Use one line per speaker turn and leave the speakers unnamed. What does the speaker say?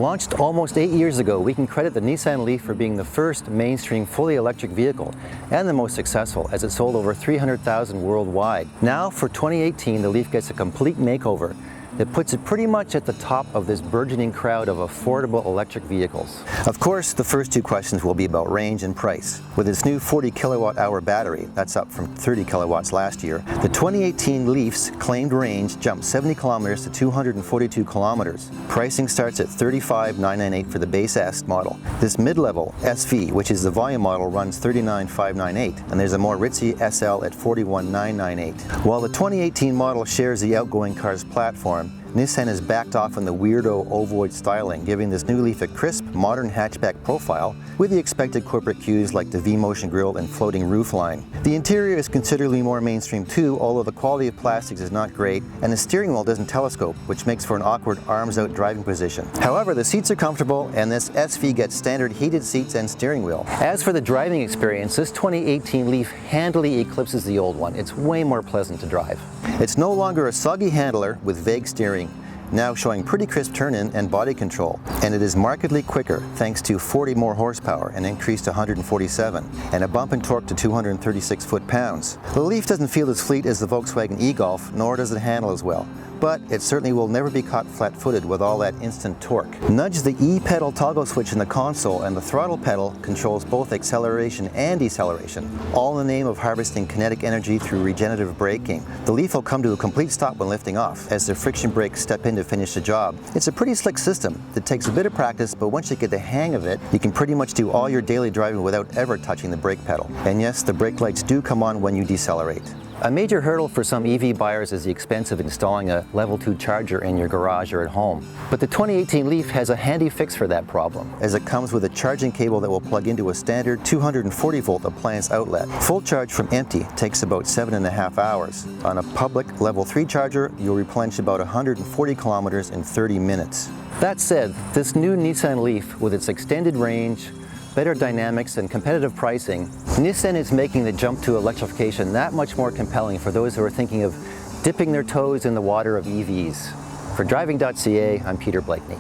Launched almost 8 years ago, we can credit the Nissan Leaf for being the first mainstream fully electric vehicle and the most successful, as it sold over 300,000 worldwide. Now for 2018, the Leaf gets a complete makeover that puts it pretty much at the top of this burgeoning crowd of affordable electric vehicles. Of course, the first two questions will be about range and price. With its new 40 kilowatt-hour battery, that's up from 30 kilowatts last year, the 2018 Leaf's claimed range jumped 70 kilometers to 242 kilometers. Pricing starts at $35,998 for the base S model. This mid-level SV, which is the volume model, runs $39,598, and there's a more ritzy SL at $41,998. While the 2018 model shares the outgoing car's platform, Nissan has backed off on the weirdo ovoid styling, giving this new Leaf a crisp, modern hatchback profile with the expected corporate cues like the V-motion grille and floating roofline. The interior is considerably more mainstream too, although the quality of plastics is not great, and the steering wheel doesn't telescope, which makes for an awkward arms-out driving position. However, the seats are comfortable, and this SV gets standard heated seats and steering wheel. As for the driving experience, this 2018 Leaf handily eclipses the old one. It's way more pleasant to drive. It's no longer a soggy handler with vague steering, now showing pretty crisp turn-in and body control, and it is markedly quicker thanks to 40 more horsepower, an increase to 147, and a bump in torque to 236 foot-pounds. The Leaf doesn't feel as fleet as the Volkswagen e-Golf, nor does it handle as well, but it certainly will never be caught flat-footed with all that instant torque. Nudge the E-pedal toggle switch in the console, and the throttle pedal controls both acceleration and deceleration, all in the name of harvesting kinetic energy through regenerative braking. The Leaf will come to a complete stop when lifting off, as the friction brakes step in to finish the job. It's a pretty slick system that takes a bit of practice, but once you get the hang of it, you can pretty much do all your daily driving without ever touching the brake pedal. And yes, the brake lights do come on when you decelerate. A major hurdle for some EV buyers is the expense of installing a level 2 charger in your garage or at home. But the 2018 Leaf has a handy fix for that problem, as it comes with a charging cable that will plug into a standard 240 volt appliance outlet. Full charge from empty takes about 7.5 hours. On a public level 3 charger, you'll replenish about 140 kilometers in 30 minutes. That said, this new Nissan Leaf, with its extended range, better dynamics, and competitive pricing, Nissan is making the jump to electrification that much more compelling for those who are thinking of dipping their toes in the water of EVs. For Driving.ca, I'm Peter Blakeney.